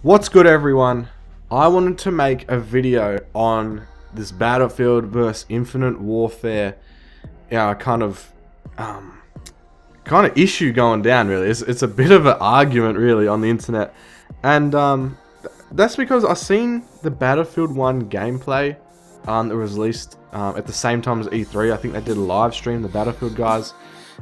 What's good, everyone? I wanted to make a video on this Battlefield versus Infinite Warfare kind of issue going down. Really, it's a bit of an argument really on the internet, and that's because I've seen the Battlefield 1 gameplay that was released at the same time as E3. I think they did a live stream, the Battlefield guys,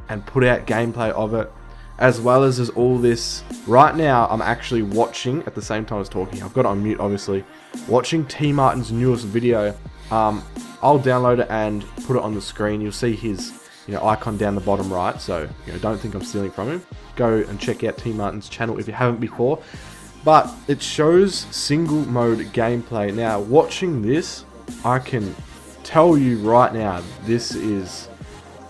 and put out gameplay of it. As well as there's all this. Right now, I'm actually watching at the same time as talking. I've got it on mute, obviously. Watching T Martin's newest video. I'll download it and put it on the screen. You'll see his, icon down the bottom right. So, don't think I'm stealing from him. Go and check out T Martin's channel if you haven't before. But it shows single mode gameplay. Now, watching this, I can tell you right now, this is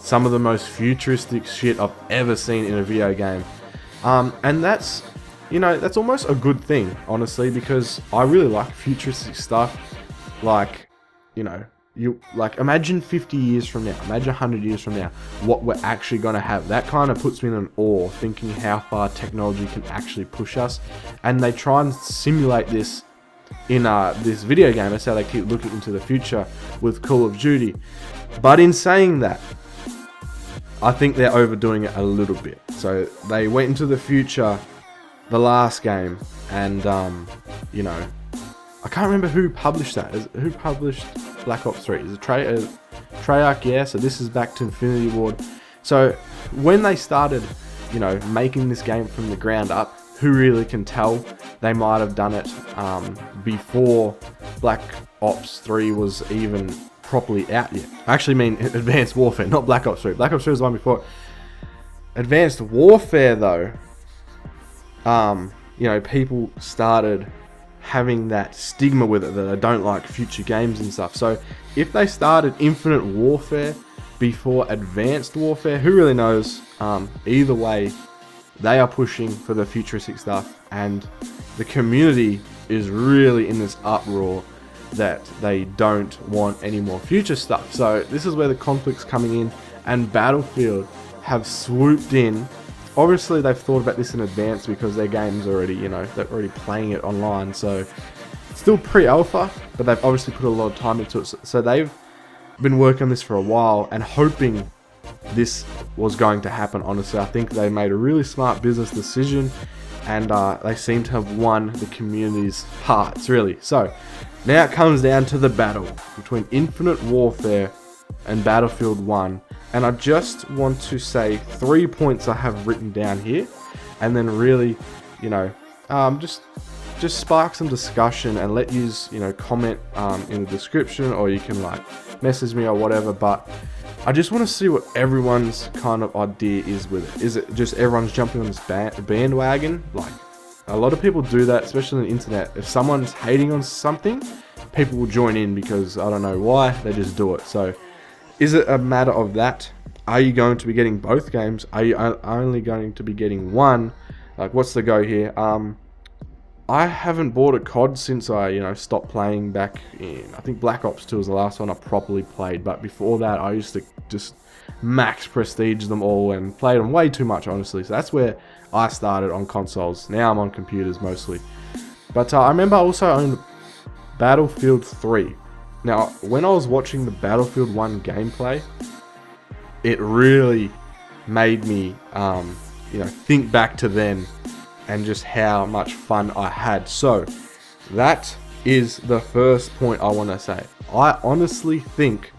some of the most futuristic shit I've ever seen in a video game. And that's almost a good thing, honestly, because I really like futuristic stuff. Like, imagine 50 years from now, imagine 100 years from now, what we're actually going to have. That kind of puts me in an awe, thinking how far technology can actually push us. And they try and simulate this in this video game. That's how they keep looking into the future with Call of Duty. But in saying that, I think they're overdoing it a little bit. So they went into the future, the last game, and I can't remember who published that. Who published Black Ops 3? Is it Treyarch? Yeah. So this is back to Infinity Ward. So when they started, making this game from the ground up, who really can tell? They might have done it before Black Ops 3 was even properly out yet. I actually mean Advanced Warfare, not Black Ops 3. Black Ops 3 was the one before. Advanced Warfare, though, people started having that stigma with it that they don't like future games and stuff. So if they started Infinite Warfare before Advanced Warfare, who really knows? Either way, they are pushing for the futuristic stuff, and the community is really in this uproar that they don't want any more future stuff. So this is where the conflict's coming in, and Battlefield have swooped in. Obviously they've thought about this in advance because their game's already, they're already playing it online, so it's still pre-alpha, but they've obviously put a lot of time into it. So they've been working on this for a while and hoping this was going to happen. Honestly, I think they made a really smart business decision, and they seem to have won the community's hearts, really. So now it comes down to the battle between Infinite Warfare and Battlefield 1. And I just want to say 3 points I have written down here, and then really, just spark some discussion and let you, comment in the description, or you can message me or whatever. But I just want to see what everyone's kind of idea is with it. Is it just everyone's jumping on this bandwagon? A lot of people do that, especially on the internet. If someone's hating on something, people will join in because I don't know why, they just do it. So is it a matter of that? Are you going to be getting both games? Are you only going to be getting one? What's the go here? I haven't bought a CoD since I, stopped playing back in, I think Black Ops 2 was the last one I properly played. But before that, I used to just max prestige them all and played them way too much, honestly. So that's where I started on consoles. Now I'm on computers mostly. But I remember I also owned Battlefield 3. Now, when I was watching the Battlefield 1 gameplay, it really made me, think back to then and just how much fun I had. So that is the first point I want to say. I honestly think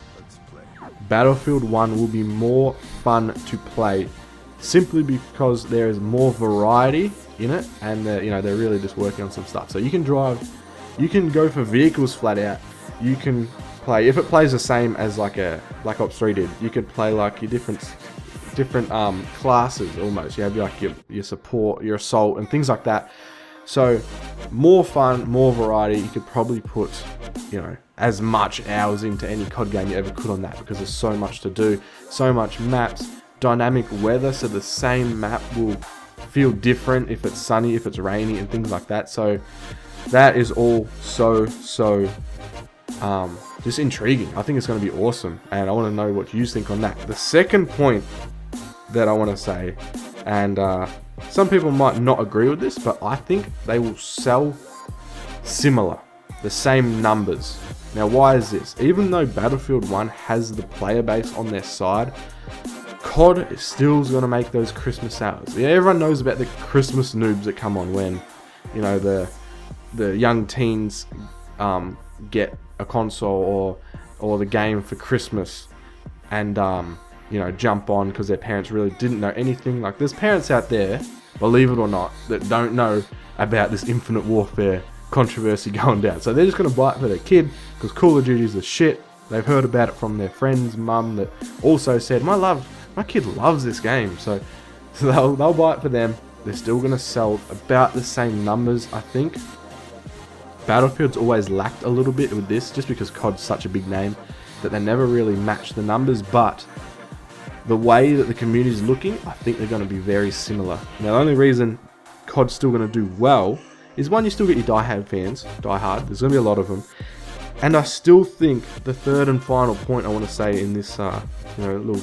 Battlefield 1 will be more fun to play simply because there is more variety in it, and they're really just working on some stuff. So you can drive, you can go for vehicles flat out. You can play, if it plays the same as a Black Ops 3 did, you could play your different classes almost. You have your support, your assault, and things like that. So more fun, more variety. You could probably put as much hours into any COD game you ever could on that, because there's so much to do, so much maps, dynamic weather, so the same map will feel different if it's sunny, if it's rainy, and things like that. So that is all so just intriguing. I think it's going to be awesome, and I want to know what you think on that. The second point that I want to say, and Some people might not agree with this, but I think they will sell similar, the same numbers. Now, why is this? Even though Battlefield 1 has the player base on their side, CoD is still going to make those Christmas hours. Yeah, everyone knows about the Christmas noobs that come on when, you know, the young teens get a console or the game for Christmas, and you know, jump on because their parents really didn't know anything. Like, there's parents out there, believe it or not, that don't know about this Infinite Warfare controversy going down. So they're just going to buy it for their kid because Call of Duty is the shit. They've heard about it from their friend's mum that also said, my kid loves this game. So they'll buy it for them. They're still going to sell about the same numbers, I think. Battlefield's always lacked a little bit with this, just because COD's such a big name that they never really match the numbers, but the way that the community is looking, I think they're going to be very similar. Now, the only reason COD's still going to do well is, one, you still get your die-hard fans, die-hard, there's going to be a lot of them, and I still think the third and final point I want to say in this you know,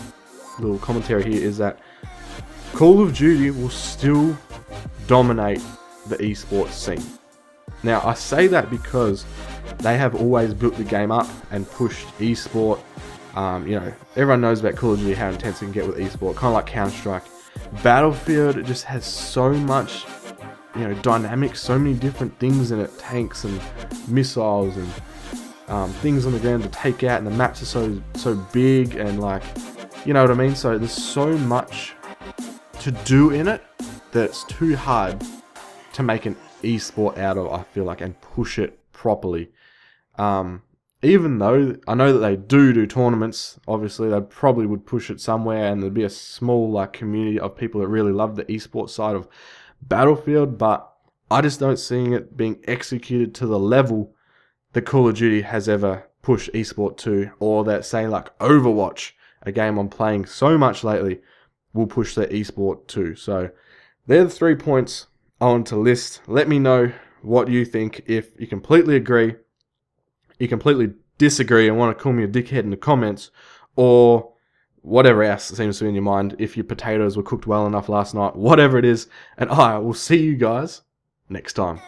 little commentary here is that Call of Duty will still dominate the esports scene. Now, I say that because they have always built the game up and pushed esport. You know, everyone knows about Call of Duty, how intense it can get with esport, kind of like Counter-Strike. Battlefield, it just has so much, you know, dynamics, so many different things in it, tanks and missiles and things on the ground to take out, and the maps are so big, and, like, you know what I mean? So there's so much to do in it that it's too hard to make an esport out of, I feel like, and push it properly. Even though I know that they do tournaments, obviously they probably would push it somewhere, and there'd be a small, like, community of people that really love the esports side of Battlefield, but I just don't see it being executed to the level that Call of Duty has ever pushed esport to, or that, say, like Overwatch, a game I'm playing so much lately, will push their esport to. So they're the 3 points I want to list. Let me know what you think. If you completely agree, you completely disagree and want to call me a dickhead in the comments, or whatever else seems to be in your mind, if your potatoes were cooked well enough last night, whatever it is, and I will see you guys next time.